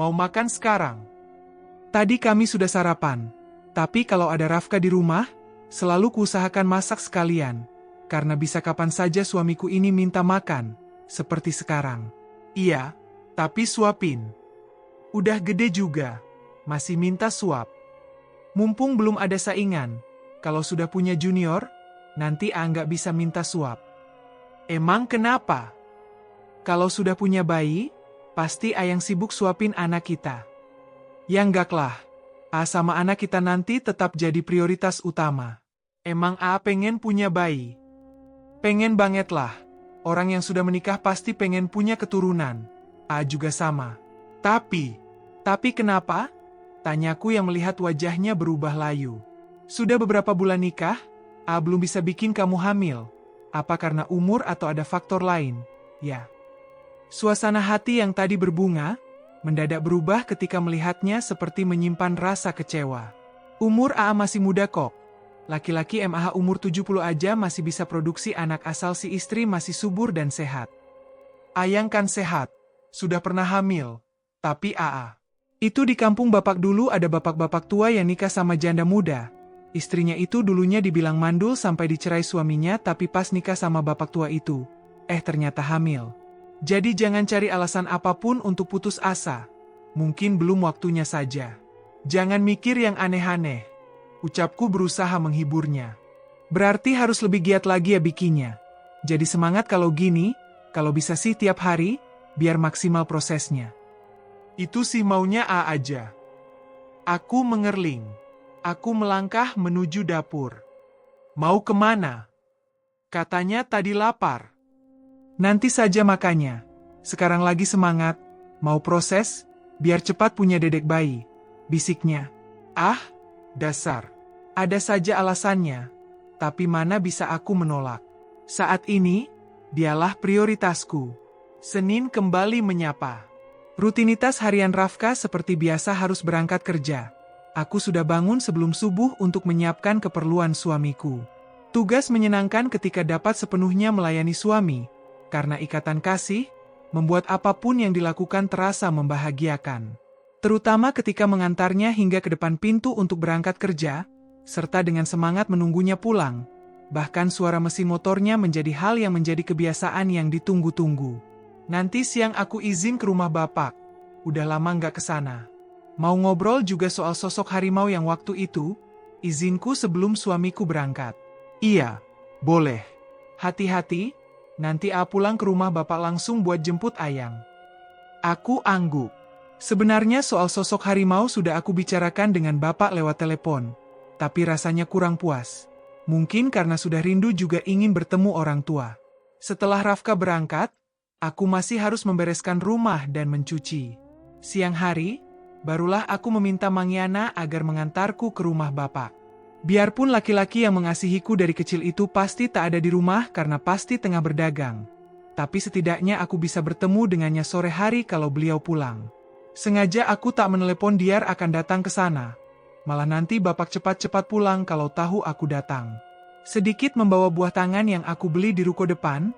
Mau makan sekarang? Tadi kami sudah sarapan. Tapi kalau ada Rafka di rumah, selalu kuusahakan masak sekalian. Karena bisa kapan saja suamiku ini minta makan. Seperti sekarang. Iya, tapi suapin. Udah gede juga. Masih minta suap. Mumpung belum ada saingan. Kalau sudah punya junior, nanti nggak bisa minta suap. Emang kenapa? Kalau sudah punya bayi, pasti yang sibuk suapin anak kita. Ya enggak lah. Sama anak kita nanti tetap jadi prioritas utama. Emang pengen punya bayi? Pengen banget lah. Orang yang sudah menikah pasti pengen punya keturunan. Juga sama. Tapi kenapa? Tanyaku yang melihat wajahnya berubah layu. Sudah beberapa bulan nikah, belum bisa bikin kamu hamil. Apa karena umur atau ada faktor lain? Ya. Suasana hati yang tadi berbunga, mendadak berubah ketika melihatnya seperti menyimpan rasa kecewa. Umur masih muda kok. Laki-laki MAH umur 70 aja masih bisa produksi anak asal si istri masih subur dan sehat. Ayang kan sehat. Sudah pernah hamil. Tapi itu di kampung bapak dulu ada bapak-bapak tua yang nikah sama janda muda. Istrinya itu dulunya dibilang mandul sampai dicerai suaminya tapi pas nikah sama bapak tua itu, ternyata hamil. Jadi jangan cari alasan apapun untuk putus asa. Mungkin belum waktunya saja. Jangan mikir yang aneh-aneh. Ucapku berusaha menghiburnya. Berarti harus lebih giat lagi ya bikinnya. Jadi semangat kalau gini, kalau bisa sih tiap hari, biar maksimal prosesnya. Itu sih maunya aja. Aku mengerling. Aku melangkah menuju dapur. Mau kemana? Katanya tadi lapar. Nanti saja makannya. Sekarang lagi semangat. Mau proses, biar cepat punya dedek bayi. Bisiknya. Dasar. Ada saja alasannya. Tapi mana bisa aku menolak. Saat ini, dialah prioritasku. Senin kembali menyapa. Rutinitas harian Rafka seperti biasa harus berangkat kerja. Aku sudah bangun sebelum subuh untuk menyiapkan keperluan suamiku. Tugas menyenangkan ketika dapat sepenuhnya melayani suami. Karena ikatan kasih, membuat apapun yang dilakukan terasa membahagiakan. Terutama ketika mengantarnya hingga ke depan pintu untuk berangkat kerja, serta dengan semangat menunggunya pulang. Bahkan suara mesin motornya menjadi hal yang menjadi kebiasaan yang ditunggu-tunggu. Nanti siang aku izin ke rumah bapak. Udah lama nggak ke sana. Mau ngobrol juga soal sosok harimau yang waktu itu, izinku sebelum suamiku berangkat. Iya, boleh. Hati-hati. Nanti pulang ke rumah bapak langsung buat jemput Ayang. Aku angguk. Sebenarnya soal sosok harimau sudah aku bicarakan dengan bapak lewat telepon. Tapi rasanya kurang puas. Mungkin karena sudah rindu juga ingin bertemu orang tua. Setelah Rafka berangkat, aku masih harus membereskan rumah dan mencuci. Siang hari, barulah aku meminta Mangyana agar mengantarku ke rumah bapak. Biarpun laki-laki yang mengasihiku dari kecil itu pasti tak ada di rumah karena pasti tengah berdagang. Tapi setidaknya aku bisa bertemu dengannya sore hari kalau beliau pulang. Sengaja aku tak menelepon dia akan datang ke sana. Malah nanti bapak cepat-cepat pulang kalau tahu aku datang. Sedikit membawa buah tangan yang aku beli di ruko depan,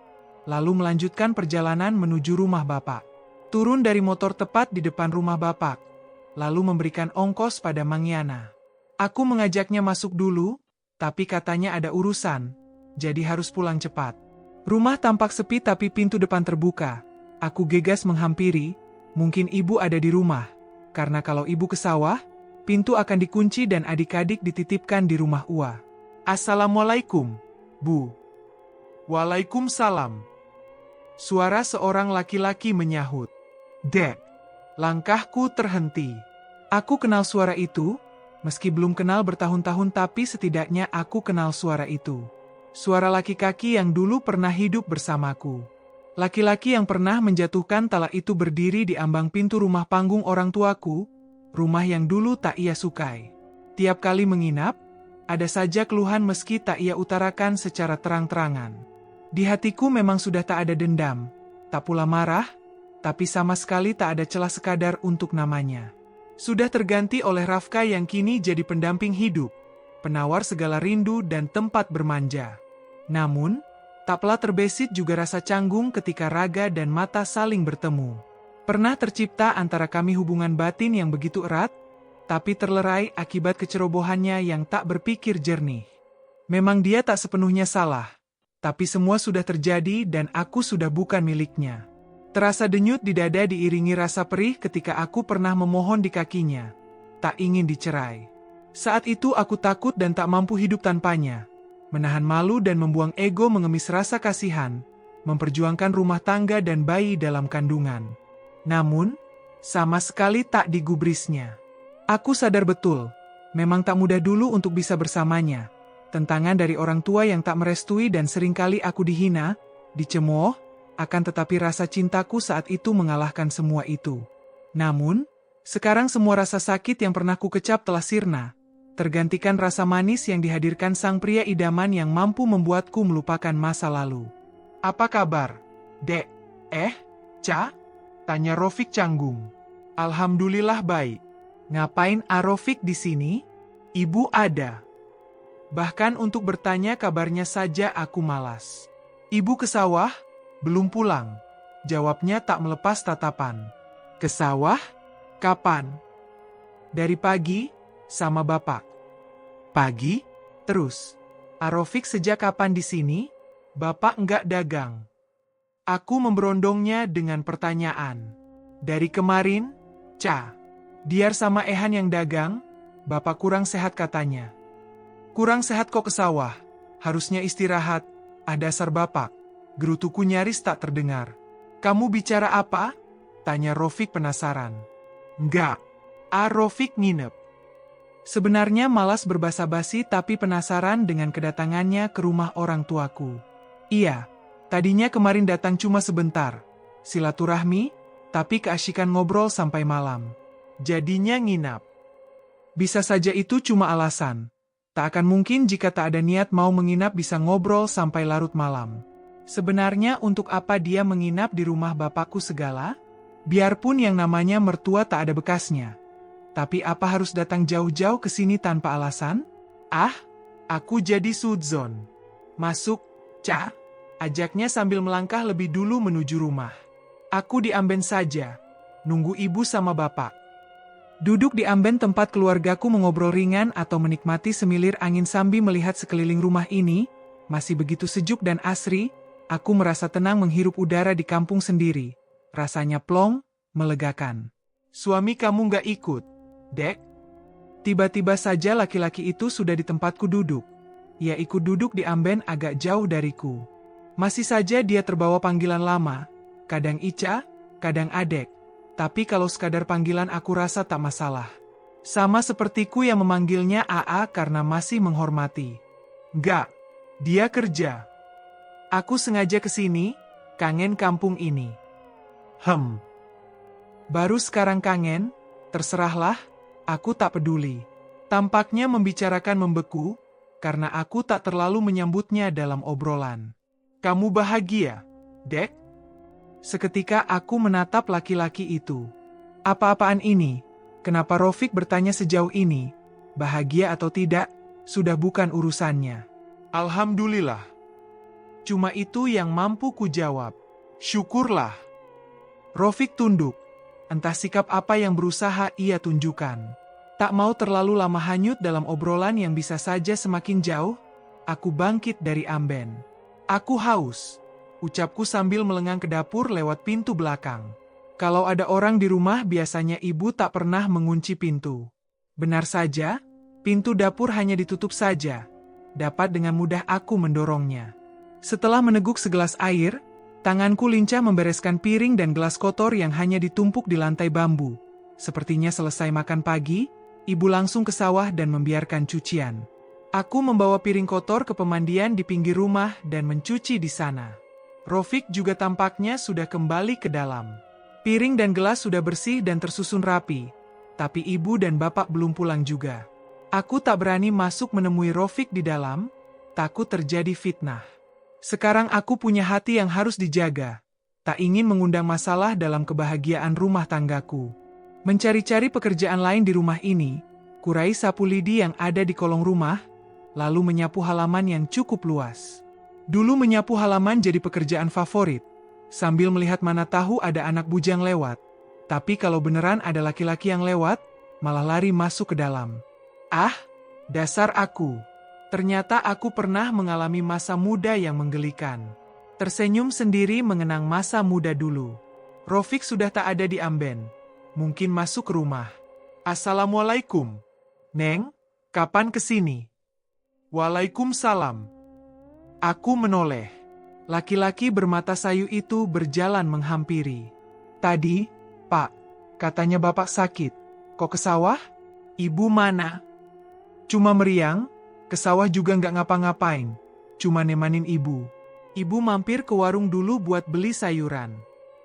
lalu melanjutkan perjalanan menuju rumah bapak. Turun dari motor tepat di depan rumah bapak, lalu memberikan ongkos pada Mangyana. Aku mengajaknya masuk dulu, tapi katanya ada urusan, jadi harus pulang cepat. Rumah tampak sepi tapi pintu depan terbuka. Aku gegas menghampiri, mungkin ibu ada di rumah. Karena kalau ibu ke sawah, pintu akan dikunci dan adik-adik dititipkan di rumah Ua. Assalamualaikum, Bu. Waalaikumsalam. Suara seorang laki-laki menyahut. Dek. Langkahku terhenti. Aku kenal suara itu. Meski belum kenal bertahun-tahun tapi setidaknya aku kenal suara itu. Suara laki-laki yang dulu pernah hidup bersamaku. Laki-laki yang pernah menjatuhkan talak itu berdiri di ambang pintu rumah panggung orang tuaku, rumah yang dulu tak ia sukai. Tiap kali menginap, ada saja keluhan meski tak ia utarakan secara terang-terangan. Di hatiku memang sudah tak ada dendam, tak pula marah, tapi sama sekali tak ada celah sekadar untuk namanya. Sudah terganti oleh Rafka yang kini jadi pendamping hidup, penawar segala rindu dan tempat bermanja. Namun, tak pula terbesit juga rasa canggung ketika raga dan mata saling bertemu. pernah tercipta antara kami hubungan batin yang begitu erat, tapi terlerai akibat kecerobohannya yang tak berpikir jernih. Memang dia tak sepenuhnya salah, tapi semua sudah terjadi dan aku sudah bukan miliknya. Terasa denyut di dada diiringi rasa perih ketika aku pernah memohon di kakinya. Tak ingin dicerai. Saat itu aku takut dan tak mampu hidup tanpanya. Menahan malu dan membuang ego mengemis rasa kasihan, memperjuangkan rumah tangga dan bayi dalam kandungan. Namun, sama sekali tak digubrisnya. Aku sadar betul, memang tak mudah dulu untuk bisa bersamanya. Tentangan dari orang tua yang tak merestui dan seringkali aku dihina, dicemooh, akan tetapi rasa cintaku saat itu mengalahkan semua itu. Namun, sekarang semua rasa sakit yang pernah kukecap telah sirna, tergantikan rasa manis yang dihadirkan sang pria idaman yang mampu membuatku melupakan masa lalu. "Apa kabar, Dek?" Ca?" tanya Rofik canggung. "Alhamdulillah baik. Ngapain Rofik di sini? Ibu ada." Bahkan untuk bertanya kabarnya saja aku malas. "Ibu ke sawah? Belum pulang," jawabnya tak melepas tatapan. "Ke sawah? Kapan?" "Dari pagi, sama bapak." "Pagi? Terus? Rofik sejak kapan di sini? Bapak enggak dagang?" Aku memberondongnya dengan pertanyaan. "Dari kemarin, Ca. Diar sama Ehan yang dagang, bapak kurang sehat katanya." "Kurang sehat kok ke sawah, harusnya istirahat, dasar bapak." Gerutuku nyaris tak terdengar. "Kamu bicara apa?" tanya Rofik penasaran. "Enggak, Rofik nginep." Sebenarnya malas berbasa-basi tapi penasaran dengan kedatangannya ke rumah orang tuaku. Iya, tadinya kemarin datang cuma sebentar, silaturahmi, tapi keasyikan ngobrol sampai malam. Jadinya nginap. Bisa saja itu cuma alasan. Tak akan mungkin jika tak ada niat mau menginap bisa ngobrol sampai larut malam. Sebenarnya untuk apa dia menginap di rumah bapakku segala? Biarpun yang namanya mertua tak ada bekasnya. Tapi apa harus datang jauh-jauh ke sini tanpa alasan? Aku jadi sudzon. "Masuk, Ca," ajaknya sambil melangkah lebih dulu menuju rumah. Aku di amben saja, nunggu ibu sama bapak. Duduk di amben tempat keluargaku mengobrol ringan atau menikmati semilir angin sambil melihat sekeliling rumah ini, masih begitu sejuk dan asri. Aku merasa tenang menghirup udara di kampung sendiri. Rasanya plong, melegakan. "Suami kamu nggak ikut, Dek?" Tiba-tiba saja laki-laki itu sudah di tempatku duduk. Ia ikut duduk di amben agak jauh dariku. Masih saja dia terbawa panggilan lama, kadang Ica, kadang Adek. Tapi kalau sekadar panggilan aku rasa tak masalah. Sama sepertiku yang memanggilnya AA karena masih menghormati. "Nggak, dia kerja. Aku sengaja ke sini, kangen kampung ini." Baru sekarang kangen? Terserahlah, aku tak peduli. Tampaknya membicarakan membeku, karena aku tak terlalu menyambutnya dalam obrolan. "Kamu bahagia, Dek?" Seketika aku menatap laki-laki itu. Apa-apaan ini? Kenapa Rofik bertanya sejauh ini? Bahagia atau tidak, sudah bukan urusannya. "Alhamdulillah." Cuma itu yang mampu ku jawab. "Syukurlah." Rofik tunduk. Entah sikap apa yang berusaha ia tunjukkan. Tak mau terlalu lama hanyut dalam obrolan yang bisa saja semakin jauh, aku bangkit dari amben. "Aku haus," ucapku sambil melengang ke dapur lewat pintu belakang. Kalau ada orang di rumah biasanya ibu tak pernah mengunci pintu. Benar saja, pintu dapur hanya ditutup saja. Dapat dengan mudah aku mendorongnya. Setelah meneguk segelas air, tanganku lincah membereskan piring dan gelas kotor yang hanya ditumpuk di lantai bambu. Sepertinya selesai makan pagi, ibu langsung ke sawah dan membiarkan cucian. Aku membawa piring kotor ke pemandian di pinggir rumah dan mencuci di sana. Rofik juga tampaknya sudah kembali ke dalam. Piring dan gelas sudah bersih dan tersusun rapi, tapi ibu dan bapak belum pulang juga. Aku tak berani masuk menemui Rofik di dalam, takut terjadi fitnah. Sekarang aku punya hati yang harus dijaga. Tak ingin mengundang masalah dalam kebahagiaan rumah tanggaku. Mencari-cari pekerjaan lain di rumah ini, kurai sapu lidi yang ada di kolong rumah, lalu menyapu halaman yang cukup luas. Dulu menyapu halaman jadi pekerjaan favorit. Sambil melihat mana tahu ada anak bujang lewat, Tapi kalau beneran ada laki-laki yang lewat, malah lari masuk ke dalam. Ah, dasar aku. Ternyata aku pernah mengalami masa muda yang menggelikan. Tersenyum sendiri mengenang masa muda dulu. Rofik sudah tak ada di Amben. Mungkin masuk ke rumah. Assalamualaikum. Neng, kapan kesini? Waalaikumsalam. Aku menoleh. Laki-laki bermata sayu itu berjalan menghampiri. Tadi, Pak, katanya Bapak sakit. Kok ke sawah? Ibu mana? Cuma meriang, ke sawah juga nggak ngapa-ngapain. Cuma nemanin ibu. Ibu mampir ke warung dulu buat beli sayuran.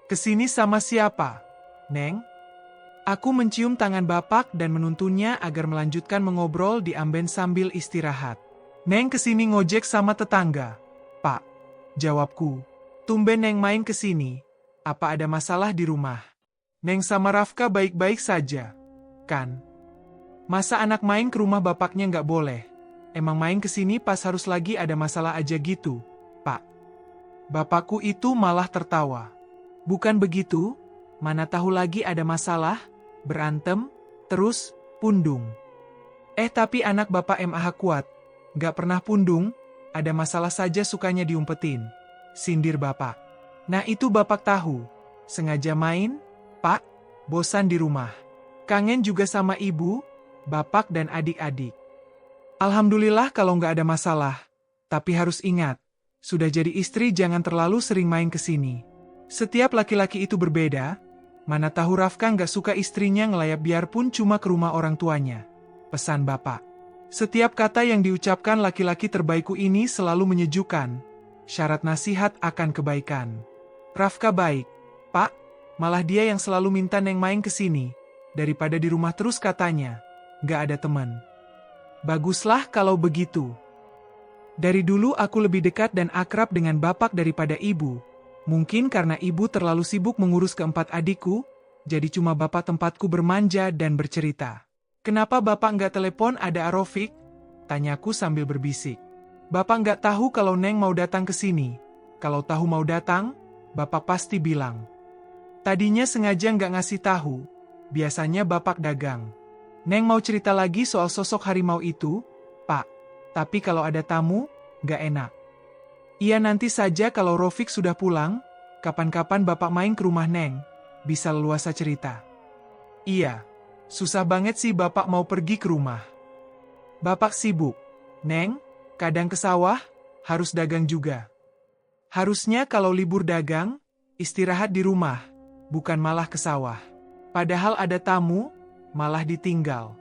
Kesini sama siapa? Neng? Aku mencium tangan Bapak dan menuntunnya agar melanjutkan mengobrol di Amben sambil istirahat. Neng kesini ngojek sama tetangga. Pak, jawabku. Tumben Neng main kesini. Apa ada masalah di rumah? Neng sama Rafka baik-baik saja. Kan? Masa anak main ke rumah bapaknya nggak boleh? Emang main kesini pas harus lagi ada masalah aja gitu, Pak. Bapakku itu malah tertawa. Bukan begitu? Mana tahu lagi ada masalah, berantem, terus, pundung. Tapi anak Bapak MAH kuat. Nggak pernah pundung, ada masalah saja sukanya diumpetin. Sindir Bapak. Nah itu Bapak tahu. Sengaja main, Pak, bosan di rumah. Kangen juga sama ibu, Bapak dan adik-adik. Alhamdulillah kalau nggak ada masalah. Tapi harus ingat, sudah jadi istri jangan terlalu sering main ke sini. Setiap laki-laki itu berbeda, mana tahu Rafka nggak suka istrinya ngelayap biarpun cuma ke rumah orang tuanya. Pesan Bapak. Setiap kata yang diucapkan laki-laki terbaikku ini selalu menyejukkan. Syarat nasihat akan kebaikan. Rafka baik, Pak, malah dia yang selalu minta Neng main ke sini. Daripada di rumah terus katanya, nggak ada teman. Baguslah kalau begitu. Dari dulu aku lebih dekat dan akrab dengan Bapak daripada ibu. Mungkin karena ibu terlalu sibuk mengurus keempat adikku, jadi cuma Bapak tempatku bermanja dan bercerita. Kenapa Bapak nggak telepon ada Arofik? Tanyaku sambil berbisik. Bapak nggak tahu kalau Neng mau datang ke sini. Kalau tahu mau datang, Bapak pasti bilang. Tadinya sengaja nggak ngasih tahu. Biasanya Bapak dagang. Neng mau cerita lagi soal sosok harimau itu, Pak. Tapi kalau ada tamu, nggak enak. Iya nanti saja kalau Rofik sudah pulang, kapan-kapan Bapak main ke rumah Neng. Bisa leluasa cerita. Iya. Susah banget sih Bapak mau pergi ke rumah. Bapak sibuk. Neng, kadang ke sawah, harus dagang juga. Harusnya kalau libur dagang, istirahat di rumah, bukan malah ke sawah. Padahal ada tamu, malah ditinggal.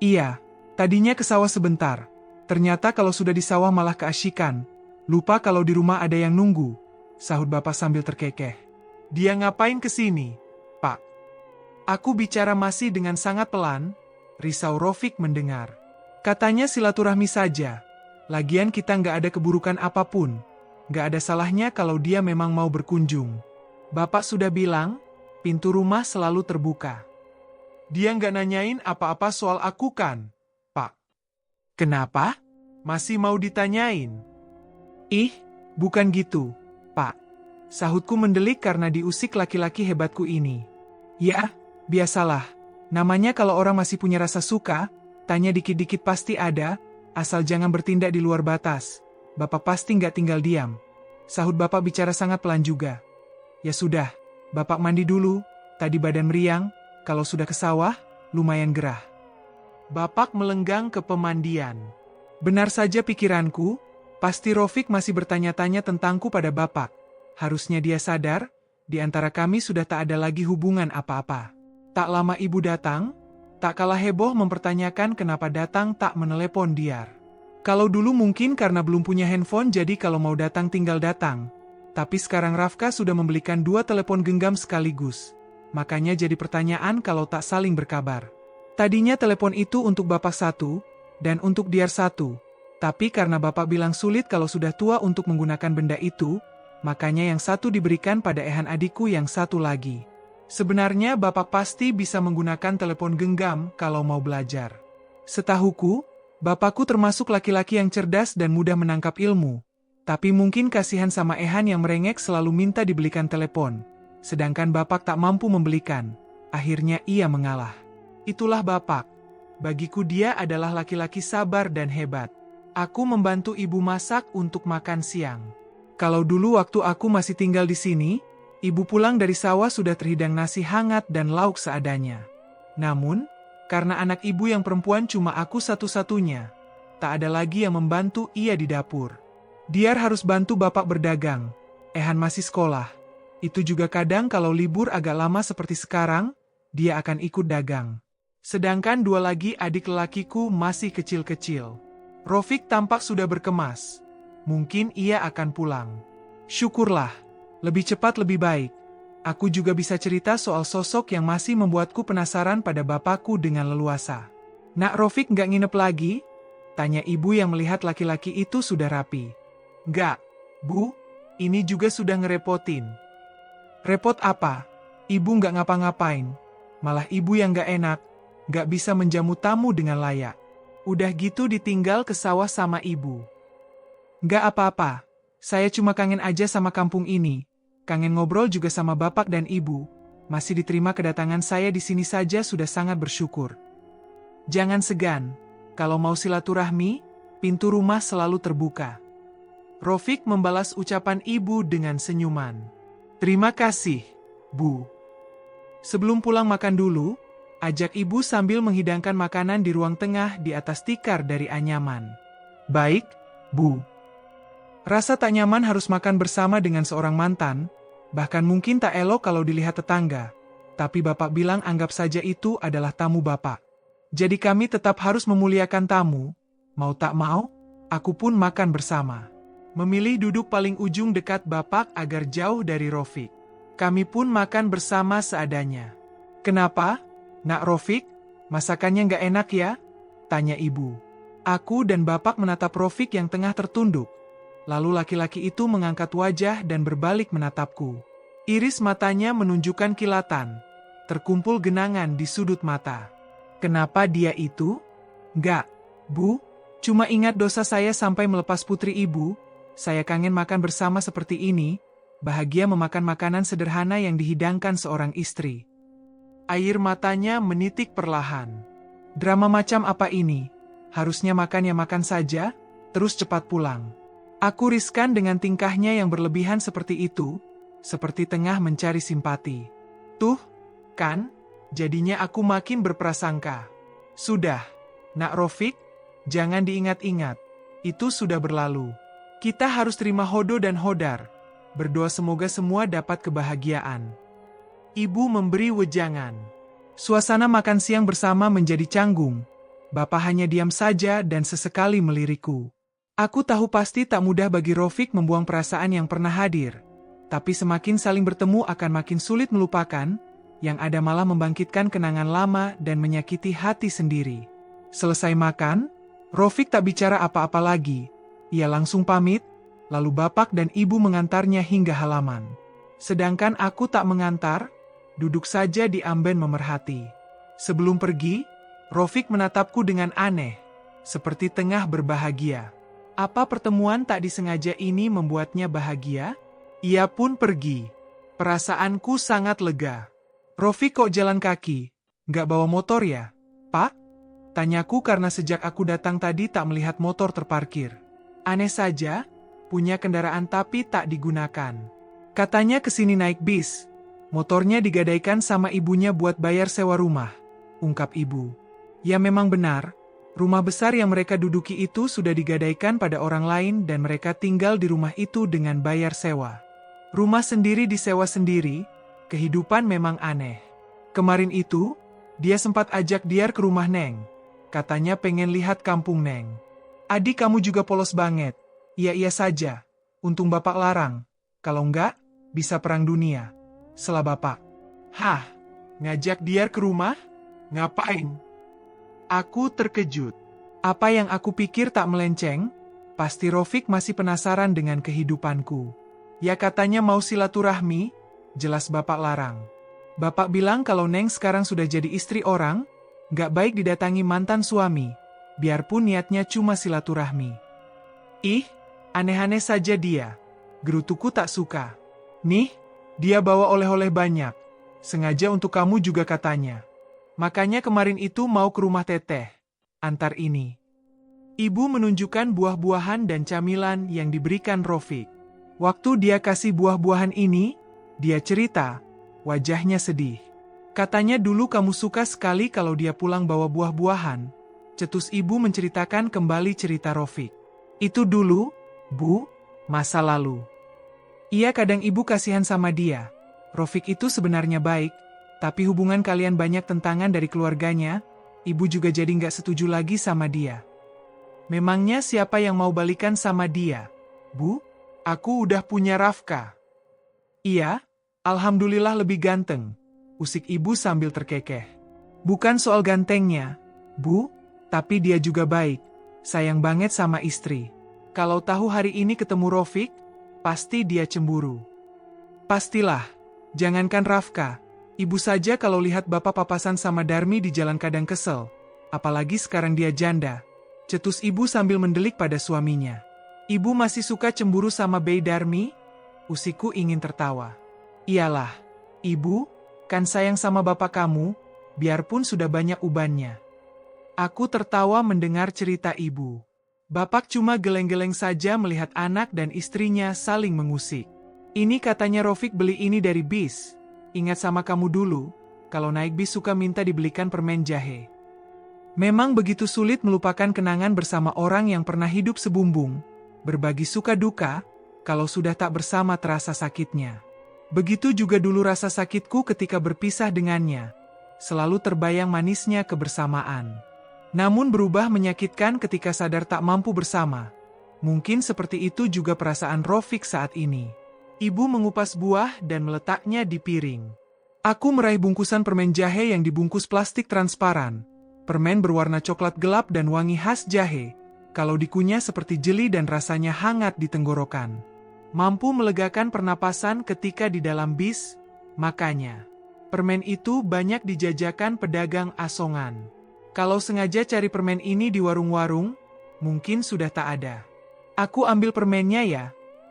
Iya, tadinya ke sawah sebentar. Ternyata kalau sudah di sawah malah keasyikan. Lupa kalau di rumah ada yang nunggu, sahut Bapak sambil terkekeh. Dia ngapain ke sini, Pak? Aku bicara masih dengan sangat pelan, risau Rofik mendengar. Katanya silaturahmi saja. Lagian kita nggak ada keburukan apapun. Nggak ada salahnya kalau dia memang mau berkunjung. Bapak sudah bilang, pintu rumah selalu terbuka. Dia nggak nanyain apa-apa soal aku kan, Pak? Kenapa? Masih mau ditanyain? Ih, bukan gitu, Pak. Sahutku mendelik karena diusik laki-laki hebatku ini. Ya, biasalah. Namanya kalau orang masih punya rasa suka, tanya dikit-dikit pasti ada, asal jangan bertindak di luar batas. Bapak pasti nggak tinggal diam. Sahut Bapak bicara sangat pelan juga. Ya sudah, Bapak mandi dulu, tadi badan meriang, kalau sudah ke sawah, lumayan gerah. Bapak melenggang ke pemandian. Benar saja pikiranku, pasti Rofik masih bertanya-tanya tentangku pada Bapak. Harusnya dia sadar, di antara kami sudah tak ada lagi hubungan apa-apa. Tak lama ibu datang, tak kalah heboh mempertanyakan kenapa datang tak menelepon Diar. Kalau dulu mungkin karena belum punya handphone jadi kalau mau datang tinggal datang. Tapi sekarang Rafka sudah membelikan 2 telepon genggam sekaligus. Makanya jadi pertanyaan kalau tak saling berkabar. Tadinya telepon itu untuk Bapak 1, dan untuk Diar 1. Tapi karena Bapak bilang sulit kalau sudah tua untuk menggunakan benda itu, makanya yang 1 diberikan pada Ehan adikku yang 1 lagi. Sebenarnya Bapak pasti bisa menggunakan telepon genggam kalau mau belajar. Setahuku, Bapakku termasuk laki-laki yang cerdas dan mudah menangkap ilmu. Tapi mungkin kasihan sama Ehan yang merengek selalu minta dibelikan telepon. sedangkan bapak tak mampu membelikan. Akhirnya ia mengalah. Itulah bapak. Bagiku dia adalah laki-laki sabar dan hebat. Aku membantu ibu masak untuk makan siang. Kalau dulu waktu aku masih tinggal di sini, ibu pulang dari sawah sudah terhidang nasi hangat dan lauk seadanya. Namun, karena anak ibu yang perempuan cuma aku satu-satunya, tak ada lagi yang membantu ia di dapur. Diar harus bantu bapak berdagang. Ehan masih sekolah. Itu juga kadang kalau libur agak lama seperti sekarang, dia akan ikut dagang. Sedangkan dua lagi adik lelakiku masih kecil-kecil. Rofik tampak sudah berkemas. Mungkin ia akan pulang. Syukurlah, lebih cepat lebih baik. Aku juga bisa cerita soal sosok yang masih membuatku penasaran pada bapakku dengan leluasa. Nak Rofik nggak nginep lagi? Tanya ibu yang melihat laki-laki itu sudah rapi. Nggak, Bu, ini juga sudah ngerepotin. Repot apa? Ibu nggak ngapa-ngapain. Malah ibu yang nggak enak, nggak bisa menjamu tamu dengan layak. Udah gitu ditinggal ke sawah sama ibu. Nggak apa-apa, saya cuma kangen aja sama kampung ini. Kangen ngobrol juga sama bapak dan ibu. Masih diterima kedatangan saya di sini saja sudah sangat bersyukur. Jangan segan, kalau mau silaturahmi, pintu rumah selalu terbuka. Rofik membalas ucapan ibu dengan senyuman. Terima kasih, Bu. Sebelum pulang makan dulu, ajak ibu sambil menghidangkan makanan di ruang tengah di atas tikar dari anyaman. Baik, Bu. Rasa tak nyaman harus makan bersama dengan seorang mantan, bahkan mungkin tak elok kalau dilihat tetangga. Tapi bapak bilang anggap saja itu adalah tamu bapak. Jadi kami tetap harus memuliakan tamu, mau tak mau, aku pun makan bersama. Memilih duduk paling ujung dekat bapak agar jauh dari Rofik. Kami pun makan bersama seadanya. Kenapa, Nak Rofik? Masakannya nggak enak ya? Tanya ibu. Aku dan bapak menatap Rofik yang tengah tertunduk. Lalu laki-laki itu mengangkat wajah dan berbalik menatapku. Iris matanya menunjukkan kilatan. Terkumpul genangan di sudut mata. Kenapa dia itu? Nggak, Bu. Cuma ingat dosa saya sampai melepas putri ibu. Saya kangen makan bersama seperti ini. Bahagia memakan makanan sederhana yang dihidangkan seorang istri. Air matanya menitik perlahan. Drama macam apa ini? Harusnya makan ya makan saja, terus cepat pulang. Aku riskan dengan tingkahnya yang berlebihan seperti itu, seperti tengah mencari simpati. Tuh, kan, jadinya aku makin berprasangka. Sudah, Nak Rofik, jangan diingat-ingat, itu sudah berlalu. Kita harus terima hodo dan hodar, berdoa semoga semua dapat kebahagiaan. Ibu memberi wejangan. Suasana makan siang bersama menjadi canggung. Bapak hanya diam saja dan sesekali melirikku. Aku tahu pasti tak mudah bagi Rofik membuang perasaan yang pernah hadir. Tapi semakin saling bertemu akan makin sulit melupakan, yang ada malah membangkitkan kenangan lama dan menyakiti hati sendiri. Selesai makan, Rofik tak bicara apa-apa lagi. Ia langsung pamit, lalu bapak dan ibu mengantarnya hingga halaman. Sedangkan aku tak mengantar, duduk saja di amben memerhati. Sebelum pergi, Rofik menatapku dengan aneh, seperti tengah berbahagia. Apa pertemuan tak disengaja ini membuatnya bahagia? Ia pun pergi. Perasaanku sangat lega. Rofik kok jalan kaki? Nggak bawa motor ya, Pak? Tanyaku karena sejak aku datang tadi tak melihat motor terparkir. Aneh saja, punya kendaraan tapi tak digunakan. Katanya kesini naik bis. Motornya digadaikan sama ibunya buat bayar sewa rumah, ungkap ibu. Ya memang benar. Rumah besar yang mereka duduki itu sudah digadaikan pada orang lain dan mereka tinggal di rumah itu dengan bayar sewa. Rumah sendiri disewa sendiri, kehidupan memang aneh. Kemarin itu, dia sempat ajak Diar ke rumah Neng. Katanya pengen lihat kampung Neng. Adik kamu juga polos banget. Iya saja. Untung bapak larang. Kalau enggak, bisa perang dunia. Sela bapak. Hah? Ngajak Diar ke rumah? Ngapain? Aku terkejut. Apa yang aku pikir tak melenceng, pasti Rofik masih penasaran dengan kehidupanku. Ya katanya mau silaturahmi, jelas bapak larang. Bapak bilang kalau Neng sekarang sudah jadi istri orang, nggak baik didatangi mantan suami, biarpun niatnya cuma silaturahmi. Ih, aneh-aneh saja dia. Gerutuku tak suka. Nih, Dia bawa oleh-oleh banyak. Sengaja untuk kamu juga katanya. Makanya kemarin itu mau ke rumah Teteh. Antar ini. Ibu menunjukkan buah-buahan dan camilan yang diberikan Rofik. Waktu dia kasih buah-buahan ini, dia cerita, wajahnya sedih. Katanya dulu kamu suka sekali kalau dia pulang bawa buah-buahan. Cetus ibu menceritakan kembali cerita Rofik. Itu dulu, Bu, masa lalu. Iya kadang ibu kasihan sama dia. Rofik itu sebenarnya baik, tapi hubungan kalian banyak tentangan dari keluarganya, ibu juga jadi nggak setuju lagi sama dia. Memangnya siapa yang mau balikan sama dia? Bu, aku udah punya Rafka. Iya, alhamdulillah lebih ganteng, usik ibu sambil terkekeh. Bukan soal gantengnya, Bu, tapi dia juga baik, sayang banget sama istri. Kalau tahu hari ini ketemu Rofik, pasti dia cemburu. Pastilah, jangankan Rafka, ibu saja kalau lihat bapak papasan sama Darmi di jalan kadang kesel, apalagi sekarang dia janda. Cetus ibu sambil mendelik pada suaminya. Ibu masih suka cemburu sama Bey Darmi? Usiku ingin tertawa. Iyalah, ibu, kan sayang sama bapak kamu, biarpun sudah banyak ubannya. Aku tertawa mendengar cerita ibu. Bapak cuma geleng-geleng saja melihat anak dan istrinya saling mengusik. Ini katanya Rofik beli ini dari bis. Ingat sama kamu dulu, kalau naik bis suka minta dibelikan permen jahe. Memang begitu sulit melupakan kenangan bersama orang yang pernah hidup sebumbung, berbagi suka duka, kalau sudah tak bersama terasa sakitnya. Begitu juga dulu rasa sakitku ketika berpisah dengannya. Selalu terbayang manisnya kebersamaan. Namun berubah menyakitkan ketika sadar tak mampu bersama. Mungkin seperti itu juga perasaan Rofik saat ini. Ibu mengupas buah dan meletaknya di piring. Aku meraih bungkusan permen jahe yang dibungkus plastik transparan. Permen berwarna coklat gelap dan wangi khas jahe, kalau dikunyah seperti jeli dan rasanya hangat di tenggorokan. Mampu melegakan pernapasan ketika di dalam bis, makanya. Permen itu banyak dijajakan pedagang asongan. Kalau sengaja cari permen ini di warung-warung, mungkin sudah tak ada. Aku ambil permennya ya,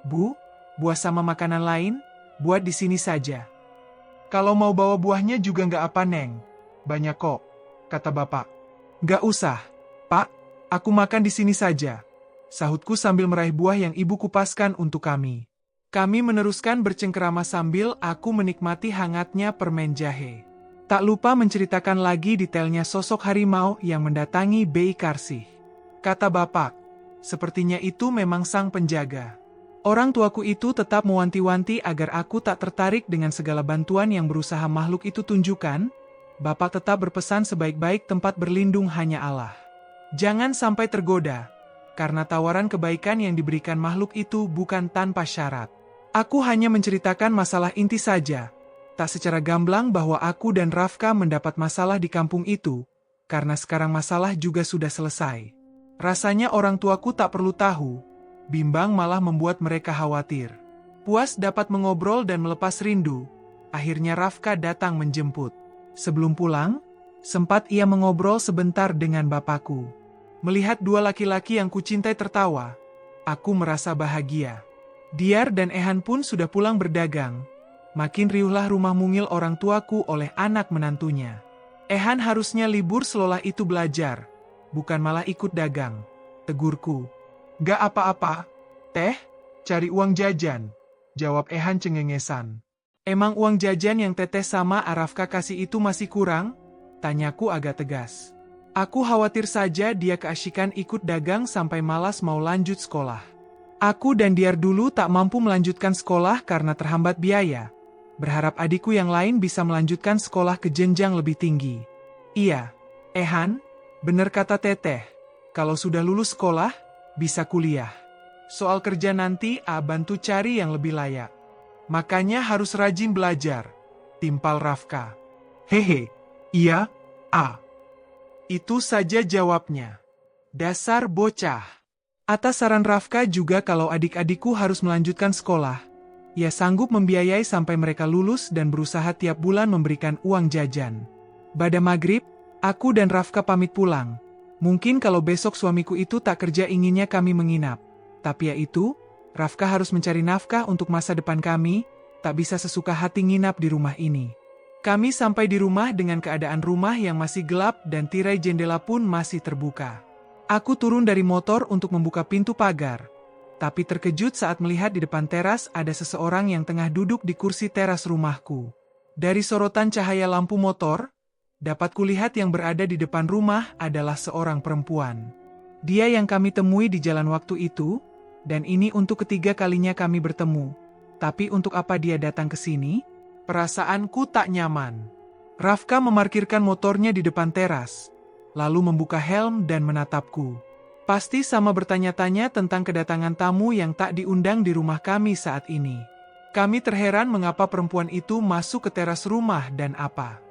Bu, buah sama makanan lain, buat di sini saja. Kalau mau bawa buahnya juga nggak apa Neng, banyak kok. Kata bapak. Gak usah, Pak, aku makan di sini saja. Sahutku sambil meraih buah yang ibu kupaskan untuk kami. Kami meneruskan bercengkerama sambil aku menikmati hangatnya permen jahe. Tak lupa menceritakan lagi detailnya sosok harimau yang mendatangi Bey Karsih. Kata bapak, sepertinya itu memang sang penjaga. Orang tuaku itu tetap mewanti-wanti agar aku tak tertarik dengan segala bantuan yang berusaha makhluk itu tunjukkan. Bapak tetap berpesan sebaik-baik tempat berlindung hanya Allah. Jangan sampai tergoda, karena tawaran kebaikan yang diberikan makhluk itu bukan tanpa syarat. Aku hanya menceritakan masalah inti saja, tak secara gamblang bahwa aku dan Rafka mendapat masalah di kampung itu, karena sekarang masalah juga sudah selesai. Rasanya orang tuaku tak perlu tahu, bimbang malah membuat mereka khawatir. Puas dapat mengobrol dan melepas rindu, akhirnya Rafka datang menjemput. Sebelum pulang, sempat ia mengobrol sebentar dengan bapakku. Melihat dua laki-laki yang kucintai tertawa, aku merasa bahagia. Diar dan Ehan pun sudah pulang berdagang. Makin riuhlah rumah mungil orang tuaku oleh anak menantunya. Ehan harusnya libur selolah itu belajar, bukan malah ikut dagang. Tegurku. Gak apa-apa, Teh, cari uang jajan. Jawab Ehan cengengesan. Emang uang jajan yang Teteh sama Arafka kasih itu masih kurang? Tanyaku agak tegas. Aku khawatir saja dia keasyikan ikut dagang sampai malas mau lanjut sekolah. Aku dan Diar dulu tak mampu melanjutkan sekolah karena terhambat biaya. Berharap adikku yang lain bisa melanjutkan sekolah ke jenjang lebih tinggi. Iya, Ehan, bener kata Teteh. Kalau sudah lulus sekolah, bisa kuliah. Soal kerja nanti bantu cari yang lebih layak. Makanya harus rajin belajar. Timpal Rafka. Hehe, iya, Itu saja jawabnya. Dasar bocah. Atas saran Rafka juga kalau adik-adikku harus melanjutkan sekolah. Ia sanggup membiayai sampai mereka lulus dan berusaha tiap bulan memberikan uang jajan. Pada maghrib, aku dan Rafka pamit pulang. Mungkin kalau besok suamiku itu tak kerja inginnya kami menginap. Tapi ya itu, Rafka harus mencari nafkah untuk masa depan kami, tak bisa sesuka hati nginap di rumah ini. Kami sampai di rumah dengan keadaan rumah yang masih gelap dan tirai jendela pun masih terbuka. Aku turun dari motor untuk membuka pintu pagar, tapi terkejut saat melihat di depan teras ada seseorang yang tengah duduk di kursi teras rumahku. Dari sorotan cahaya lampu motor, dapat kulihat yang berada di depan rumah adalah seorang perempuan. Dia yang kami temui di jalan waktu itu, dan ini untuk ketiga kalinya kami bertemu. Tapi untuk apa dia datang ke sini? Perasaanku tak nyaman. Rafka memarkirkan motornya di depan teras, lalu membuka helm dan menatapku. Pasti sama bertanya-tanya tentang kedatangan tamu yang tak diundang di rumah kami saat ini. Kami terheran mengapa perempuan itu masuk ke teras rumah dan apa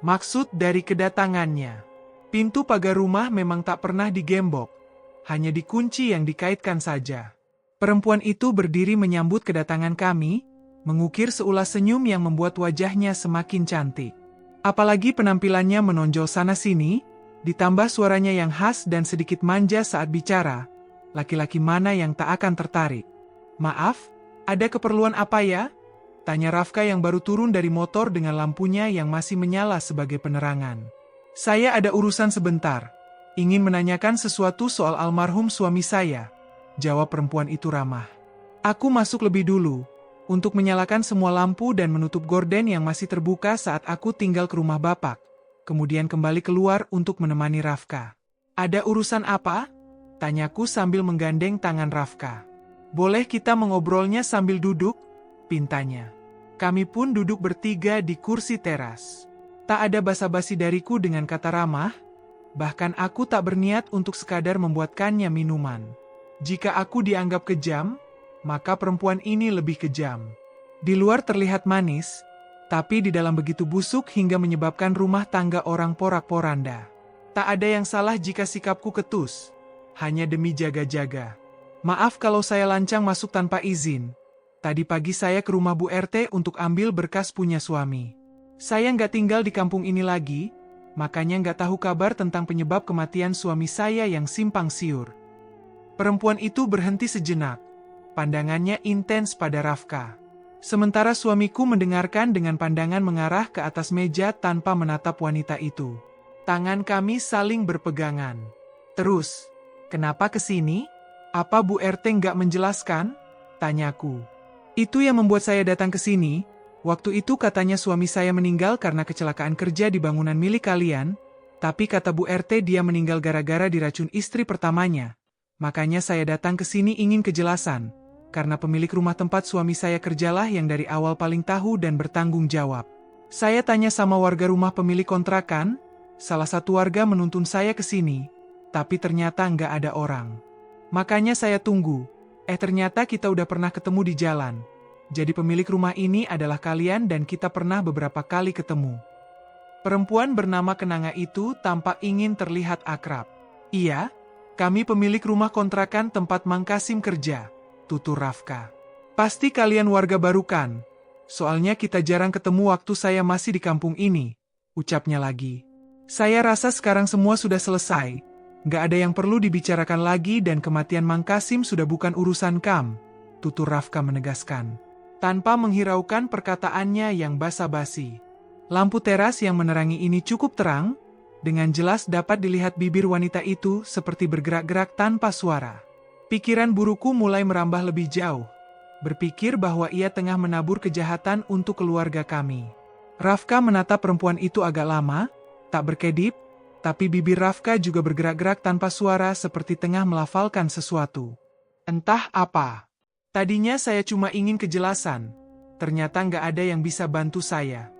maksud dari kedatangannya. Pintu pagar rumah memang tak pernah digembok, hanya dikunci yang dikaitkan saja. Perempuan itu berdiri menyambut kedatangan kami, mengukir seulas senyum yang membuat wajahnya semakin cantik. Apalagi penampilannya menonjol sana-sini, ditambah suaranya yang khas dan sedikit manja saat bicara, laki-laki mana yang tak akan tertarik? Maaf, ada keperluan apa ya? Tanya Rafka yang baru turun dari motor dengan lampunya yang masih menyala sebagai penerangan. Saya ada urusan sebentar, ingin menanyakan sesuatu soal almarhum suami saya, jawab perempuan itu ramah. Aku masuk lebih dulu, untuk menyalakan semua lampu dan menutup gorden yang masih terbuka saat aku tinggal ke rumah bapak. Kemudian kembali keluar untuk menemani Rafka. Ada urusan apa? Tanyaku sambil menggandeng tangan Rafka. Boleh kita mengobrolnya sambil duduk? Pintanya. Kami pun duduk bertiga di kursi teras. Tak ada basa-basi dariku dengan kata ramah, bahkan aku tak berniat untuk sekadar membuatkannya minuman. Jika aku dianggap kejam, maka perempuan ini lebih kejam. Di luar terlihat manis, tapi di dalam begitu busuk hingga menyebabkan rumah tangga orang porak-poranda. Tak ada yang salah jika sikapku ketus, hanya demi jaga-jaga. Maaf kalau saya lancang masuk tanpa izin. Tadi pagi saya ke rumah Bu RT untuk ambil berkas punya suami. Saya nggak tinggal di kampung ini lagi, makanya nggak tahu kabar tentang penyebab kematian suami saya yang simpang siur. Perempuan itu berhenti sejenak. Pandangannya intens pada Rafka. Sementara suamiku mendengarkan dengan pandangan mengarah ke atas meja tanpa menatap wanita itu. Tangan kami saling berpegangan. Terus, kenapa kesini? Apa Bu RT nggak menjelaskan? Tanyaku. Itu yang membuat saya datang ke sini. Waktu itu katanya suami saya meninggal karena kecelakaan kerja di bangunan milik kalian, tapi kata Bu RT dia meninggal gara-gara diracun istri pertamanya. Makanya saya datang ke sini ingin kejelasan. Karena pemilik rumah tempat suami saya kerjalah yang dari awal paling tahu dan bertanggung jawab. Saya tanya sama warga rumah pemilik kontrakan, salah satu warga menuntun saya ke sini, tapi ternyata nggak ada orang. Makanya saya tunggu, ternyata kita udah pernah ketemu di jalan. Jadi pemilik rumah ini adalah kalian dan kita pernah beberapa kali ketemu. Perempuan bernama Kenanga itu tampak ingin terlihat akrab. Iya, kami pemilik rumah kontrakan tempat Mang Kasim kerja. Tutur Rafka. Pasti kalian warga baru kan? Soalnya kita jarang ketemu waktu saya masih di kampung ini, ucapnya lagi. Saya rasa sekarang semua sudah selesai. Nggak ada yang perlu dibicarakan lagi dan kematian Mang Kasim sudah bukan urusan kam, tutur Rafka menegaskan. Tanpa menghiraukan perkataannya yang basa-basi. Lampu teras yang menerangi ini cukup terang, dengan jelas dapat dilihat bibir wanita itu seperti bergerak-gerak tanpa suara. Pikiran buruku mulai merambah lebih jauh. Berpikir bahwa ia tengah menabur kejahatan untuk keluarga kami. Rafka menatap perempuan itu agak lama, tak berkedip, tapi bibir Rafka juga bergerak-gerak tanpa suara seperti tengah melafalkan sesuatu. Entah apa. Tadinya saya cuma ingin kejelasan. Ternyata nggak ada yang bisa bantu saya.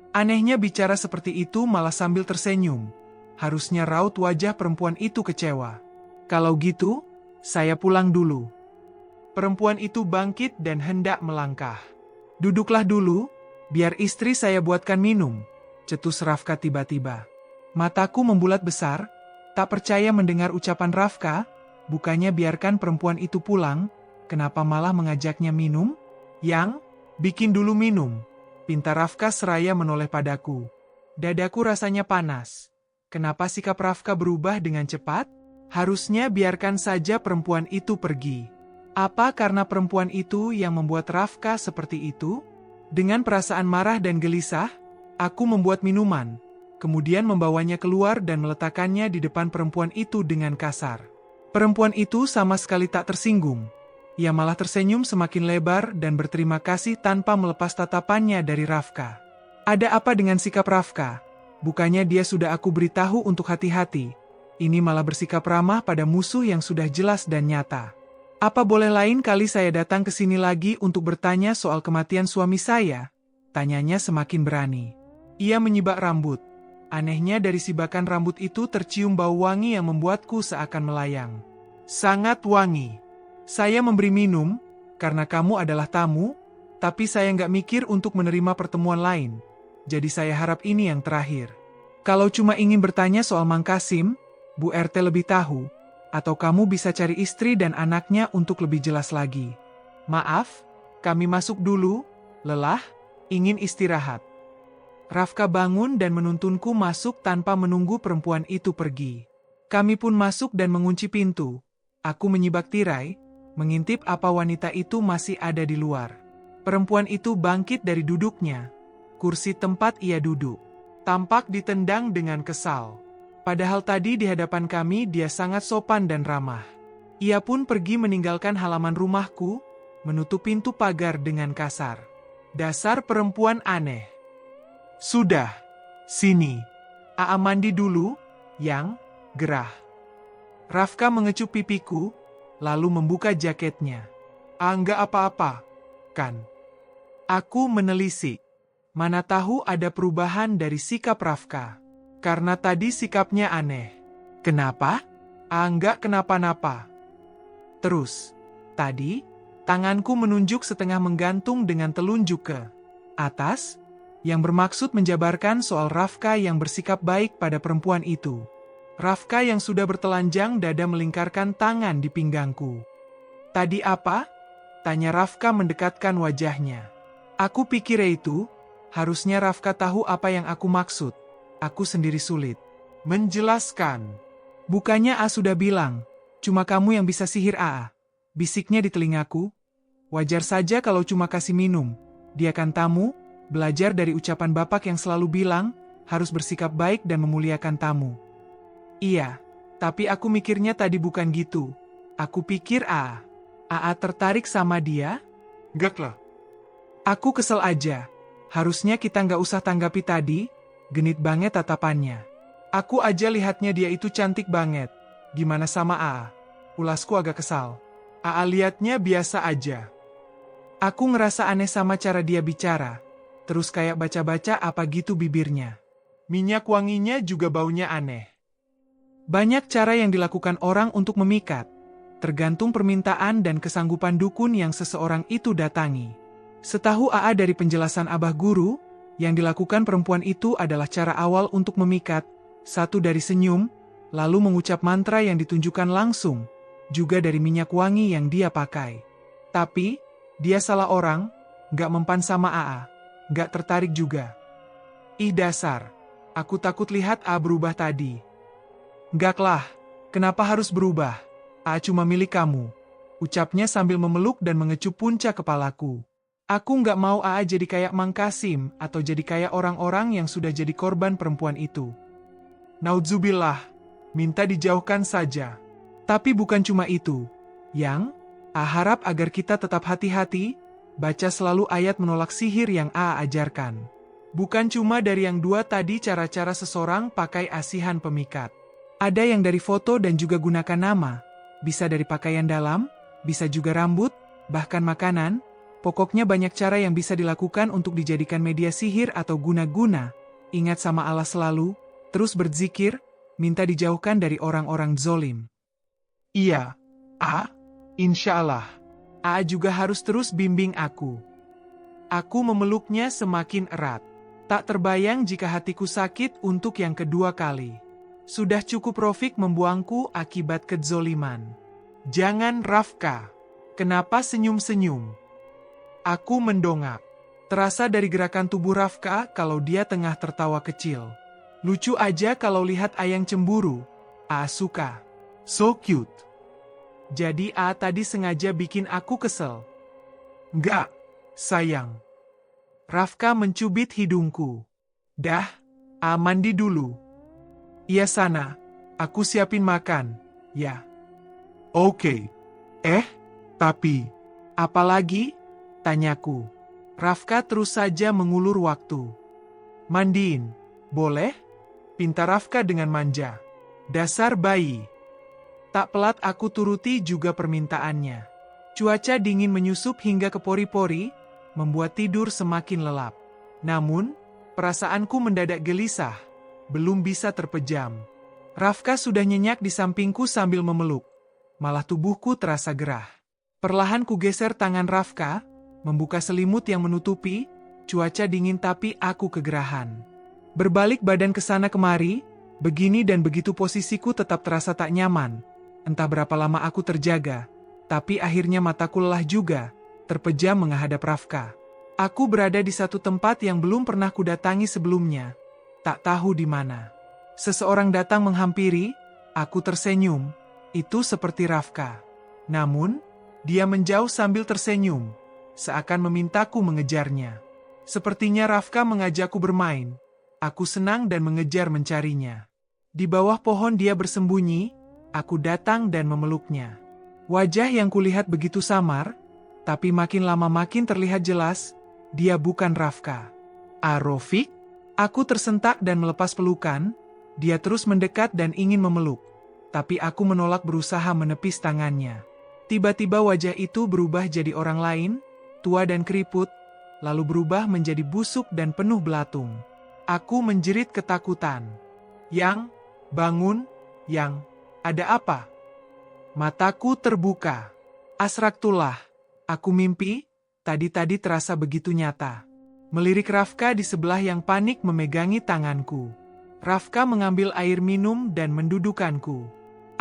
Anehnya bicara seperti itu malah sambil tersenyum. Harusnya raut wajah perempuan itu kecewa. Kalau gitu, saya pulang dulu. Perempuan itu bangkit dan hendak melangkah. Duduklah dulu, biar istri saya buatkan minum, cetus Rafka tiba-tiba. Mataku membulat besar, tak percaya mendengar ucapan Rafka, bukannya biarkan perempuan itu pulang, kenapa malah mengajaknya minum? Yang, bikin dulu minum, pinta Rafka seraya menoleh padaku. Dadaku rasanya panas. Kenapa sikap Rafka berubah dengan cepat? Harusnya biarkan saja perempuan itu pergi. Apa karena perempuan itu yang membuat Rafka seperti itu? Dengan perasaan marah dan gelisah, aku membuat minuman, kemudian membawanya keluar dan meletakkannya di depan perempuan itu dengan kasar. Perempuan itu sama sekali tak tersinggung. Ia malah tersenyum semakin lebar dan berterima kasih tanpa melepas tatapannya dari Rafka. Ada apa dengan sikap Rafka? Bukannya dia sudah aku beritahu untuk hati-hati. Ini malah bersikap ramah pada musuh yang sudah jelas dan nyata. Apa boleh lain kali saya datang ke sini lagi untuk bertanya soal kematian suami saya? Tanyanya semakin berani. Ia menyibak rambut. Anehnya dari sibakan rambut itu tercium bau wangi yang membuatku seakan melayang. Sangat wangi. Saya memberi minum, karena kamu adalah tamu, tapi saya nggak mikir untuk menerima pertemuan lain. Jadi saya harap ini yang terakhir. Kalau cuma ingin bertanya soal Mang Kasim, Bu RT lebih tahu. Atau kamu bisa cari istri dan anaknya untuk lebih jelas lagi. Maaf, kami masuk dulu, lelah, ingin istirahat. Rafka bangun dan menuntunku masuk tanpa menunggu perempuan itu pergi. Kami pun masuk dan mengunci pintu. Aku menyibak tirai, mengintip apa wanita itu masih ada di luar. Perempuan itu bangkit dari duduknya. Kursi tempat ia duduk tampak ditendang dengan kesal. Padahal tadi di hadapan kami dia sangat sopan dan ramah. Ia pun pergi meninggalkan halaman rumahku, menutup pintu pagar dengan kasar. Dasar perempuan aneh. Sudah, sini. Aa mandi dulu, yang gerah. Rafka mengecup pipiku, lalu membuka jaketnya. Enggak apa-apa, kan? Aku menelisik. Mana tahu ada perubahan dari sikap Rafka. Karena tadi sikapnya aneh. Kenapa? Enggak kenapa-napa. Terus, tadi, tanganku menunjuk setengah menggantung dengan telunjuk ke atas, yang bermaksud menjabarkan soal Rafka yang bersikap baik pada perempuan itu. Rafka yang sudah bertelanjang dada melingkarkan tangan di pinggangku. Tadi apa? Tanya Rafka mendekatkan wajahnya. Aku pikir itu, harusnya Rafka tahu apa yang aku maksud. Aku sendiri sulit menjelaskan. Bukannya A sudah bilang, cuma kamu yang bisa sihir A. Bisiknya di telingaku. Wajar saja kalau cuma kasih minum. Dia kan tamu, belajar dari ucapan bapak yang selalu bilang, harus bersikap baik dan memuliakan tamu. Iya, tapi aku mikirnya tadi bukan gitu. Aku pikir A tertarik sama dia? Gak lah. Aku kesel aja. Harusnya kita nggak usah tanggapi tadi. Genit banget tatapannya. Aku aja lihatnya dia itu cantik banget. Gimana sama A? Ulasku agak kesal. A liatnya biasa aja. Aku ngerasa aneh sama cara dia bicara. Terus kayak baca-baca apa gitu bibirnya. Minyak wanginya juga baunya aneh. Banyak cara yang dilakukan orang untuk memikat. Tergantung permintaan dan kesanggupan dukun yang seseorang itu datangi. Setahu AA dari penjelasan Abah Guru, yang dilakukan perempuan itu adalah cara awal untuk memikat, satu dari senyum, lalu mengucap mantra yang ditunjukkan langsung, juga dari minyak wangi yang dia pakai. Tapi, dia salah orang, gak mempan sama AA, gak tertarik juga. Ih dasar, aku takut lihat AA berubah tadi. Gaklah, kenapa harus berubah? AA cuma milik kamu, ucapnya sambil memeluk dan mengecup puncak kepalaku. Aku nggak mau AA jadi kayak Mang Kasim atau jadi kayak orang-orang yang sudah jadi korban perempuan itu. Naudzubillah, minta dijauhkan saja. Tapi bukan cuma itu. Yang, AA harap agar kita tetap hati-hati, baca selalu ayat menolak sihir yang AA ajarkan. Bukan cuma dari yang dua tadi cara-cara seseorang pakai asihan pemikat. Ada yang dari foto dan juga gunakan nama, bisa dari pakaian dalam, bisa juga rambut, bahkan makanan. Pokoknya banyak cara yang bisa dilakukan untuk dijadikan media sihir atau guna-guna. Ingat sama Allah selalu, terus berzikir, minta dijauhkan dari orang-orang zolim. Iya, A, insya Allah. A juga harus terus bimbing aku. Aku memeluknya semakin erat. Tak terbayang jika hatiku sakit untuk yang kedua kali. Sudah cukup Rofik membuangku akibat kezoliman. Jangan Rafka. Kenapa senyum-senyum? Aku mendongak. Terasa dari gerakan tubuh Rafka kalau dia tengah tertawa kecil. Lucu aja kalau lihat Ayang cemburu. A suka. So cute. Jadi A tadi sengaja bikin aku kesel. Enggak, sayang. Rafka mencubit hidungku. Dah, mandi dulu. Iya sana, aku siapin makan, ya. Oke. Tapi, apalagi? Tanyaku. Rafka terus saja mengulur waktu. Mandiin, boleh? Pinta Rafka dengan manja. Dasar bayi. Tak pelat aku turuti juga permintaannya. Cuaca dingin menyusup hingga ke pori-pori, membuat tidur semakin lelap. Namun, perasaanku mendadak gelisah, belum bisa terpejam. Rafka sudah nyenyak di sampingku sambil memeluk. Malah tubuhku terasa gerah. Perlahan ku geser tangan Rafka, membuka selimut yang menutupi, cuaca dingin tapi aku kegerahan. Berbalik badan ke sana kemari, begini dan begitu posisiku tetap terasa tak nyaman. Entah berapa lama aku terjaga, tapi akhirnya mataku lelah juga, terpejam menghadap Rafka. Aku berada di satu tempat yang belum pernah kudatangi sebelumnya. Tak tahu di mana. Seseorang datang menghampiri, aku tersenyum, itu seperti Rafka. Namun, dia menjauh sambil tersenyum, seakan memintaku mengejarnya. Sepertinya Rafka mengajakku bermain. Aku senang dan mengejar mencarinya. Di bawah pohon dia bersembunyi, aku datang dan memeluknya. Wajah yang kulihat begitu samar, tapi makin lama makin terlihat jelas, dia bukan Rafka. Rofik? Aku tersentak dan melepas pelukan, dia terus mendekat dan ingin memeluk. Tapi aku menolak berusaha menepis tangannya. Tiba-tiba wajah itu berubah jadi orang lain, tua dan keriput, lalu berubah menjadi busuk dan penuh belatung. Aku menjerit ketakutan. Yang, bangun, Yang, ada apa? Mataku terbuka. Asraktullah, aku mimpi, tadi terasa begitu nyata. Melirik Rafka di sebelah yang panik memegangi tanganku. Rafka mengambil air minum dan mendudukanku.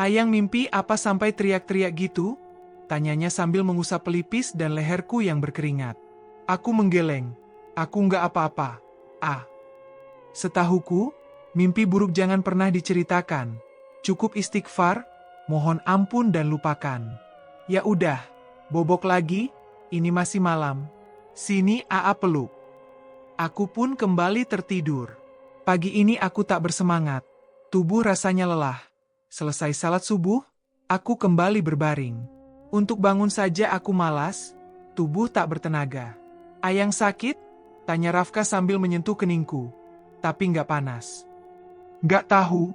Ayang mimpi apa sampai teriak-teriak gitu? Tanyanya sambil mengusap pelipis dan leherku yang berkeringat. Aku menggeleng. Aku nggak apa-apa. Setahuku, mimpi buruk jangan pernah diceritakan. Cukup istighfar, mohon ampun dan lupakan. Ya udah, bobok lagi, ini masih malam. Sini peluk. Aku pun kembali tertidur. Pagi ini aku tak bersemangat. Tubuh rasanya lelah. Selesai salat subuh, aku kembali berbaring. Untuk bangun saja aku malas, tubuh tak bertenaga. Ayang sakit? Tanya Rafka sambil menyentuh keningku. Tapi nggak panas. Nggak tahu.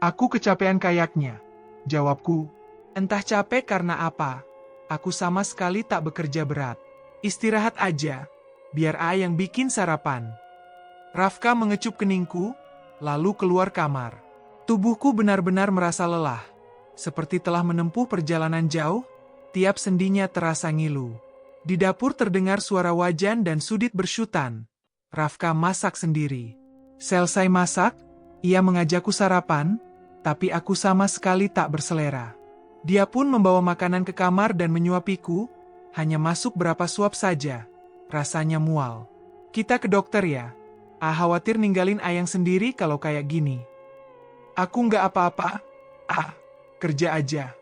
Aku kecapean kayaknya. Jawabku. Entah capek karena apa. Aku sama sekali tak bekerja berat. Istirahat aja. Biar yang bikin sarapan. Rafka mengecup keningku, lalu keluar kamar. Tubuhku benar-benar merasa lelah. Seperti telah menempuh perjalanan jauh, tiap sendinya terasa ngilu. Di dapur terdengar suara wajan dan sudit bersyutan. Rafka masak sendiri. Selesai masak, ia mengajakku sarapan, tapi aku sama sekali tak berselera. Dia pun membawa makanan ke kamar dan menyuapiku, hanya masuk berapa suap saja. Rasanya mual. Kita ke dokter ya. Khawatir ninggalin Ayang sendiri kalau kayak gini. Aku nggak apa-apa. Kerja aja.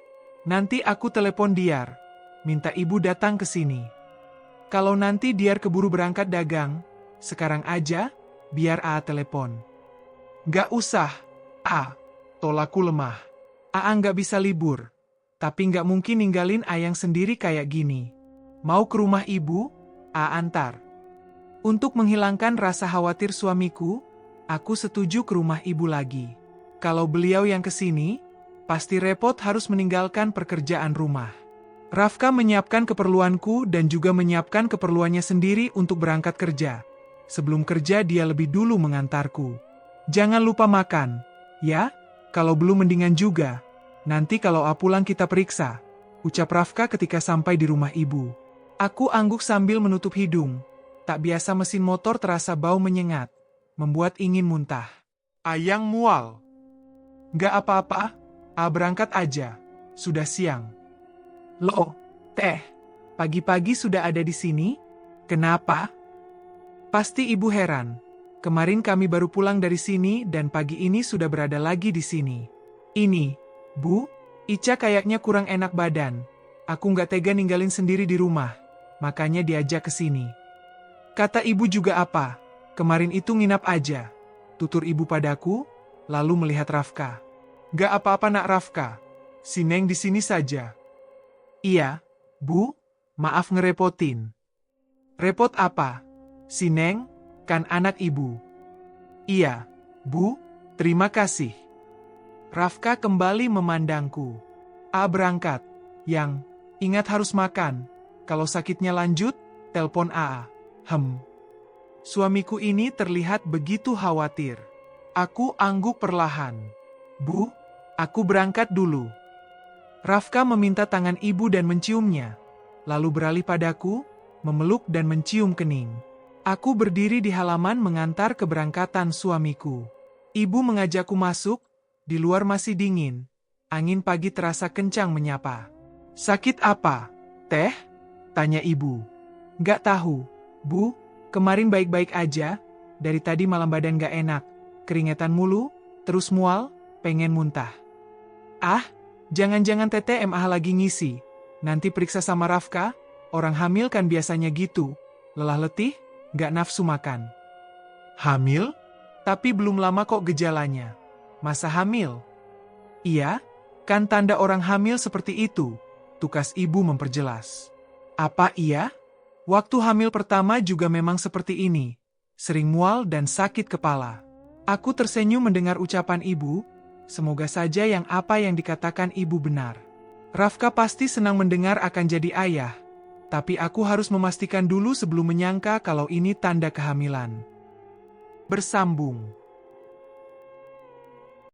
Nanti aku telepon Diar. Minta ibu datang ke sini. Kalau nanti Diar keburu berangkat dagang, sekarang aja, biar telepon. Nggak usah. Tolakku lemah. Nggak bisa libur. Tapi nggak mungkin ninggalin Ayang sendiri kayak gini. Mau ke rumah ibu? Antar. Untuk menghilangkan rasa khawatir suamiku, aku setuju ke rumah ibu lagi. Kalau beliau yang kesini, pasti repot harus meninggalkan pekerjaan rumah. Rafka menyiapkan keperluanku dan juga menyiapkan keperluannya sendiri untuk berangkat kerja. Sebelum kerja dia lebih dulu mengantarku. Jangan lupa makan, ya? Kalau belum mendingan juga. Nanti kalau pulang kita periksa, ucap Rafka ketika sampai di rumah ibu. Aku angguk sambil menutup hidung. Tak biasa mesin motor terasa bau menyengat, membuat ingin muntah. Ayang mual. Nggak apa-apa, berangkat aja. Sudah siang. Loh, Teh, pagi-pagi sudah ada di sini? Kenapa? Pasti ibu heran. Kemarin kami baru pulang dari sini dan pagi ini sudah berada lagi di sini. Ini, Bu, Ica kayaknya kurang enak badan. Aku nggak tega ninggalin sendiri di rumah, makanya diajak ke sini. Kata ibu juga apa? Kemarin itu nginap aja. Tutur ibu padaku, lalu melihat Rafka. Gak apa-apa nak Rafka. Si Neng di sini saja. Iya, Bu, maaf ngerepotin. Repot apa? Si Neng, kan anak ibu. Iya, Bu, terima kasih. Rafka kembali memandangku. Berangkat. Yang, ingat harus makan. Kalau sakitnya lanjut, telpon A. Suamiku ini terlihat begitu khawatir. Aku angguk perlahan. Bu, aku berangkat dulu. Rafka meminta tangan ibu dan menciumnya. Lalu beralih padaku, memeluk dan mencium kening. Aku berdiri di halaman mengantar keberangkatan suamiku. Ibu mengajakku masuk, di luar masih dingin. Angin pagi terasa kencang menyapa. Sakit apa, Teh? Tanya ibu. Gak tahu, Bu, kemarin baik-baik aja, dari tadi malam badan gak enak, keringetan mulu, terus mual, pengen muntah. Jangan-jangan Teteh MA lagi ngisi, nanti periksa sama Rafka, orang hamil kan biasanya gitu, lelah letih, gak nafsu makan. Hamil? Tapi belum lama kok gejalanya. Masa hamil? Iya, kan tanda orang hamil seperti itu, tukas ibu memperjelas. Apa iya? Waktu hamil pertama juga memang seperti ini, sering mual dan sakit kepala. Aku tersenyum mendengar ucapan ibu, semoga saja yang apa yang dikatakan ibu benar. Rafka pasti senang mendengar akan jadi ayah, tapi aku harus memastikan dulu sebelum menyangka kalau ini tanda kehamilan. Bersambung.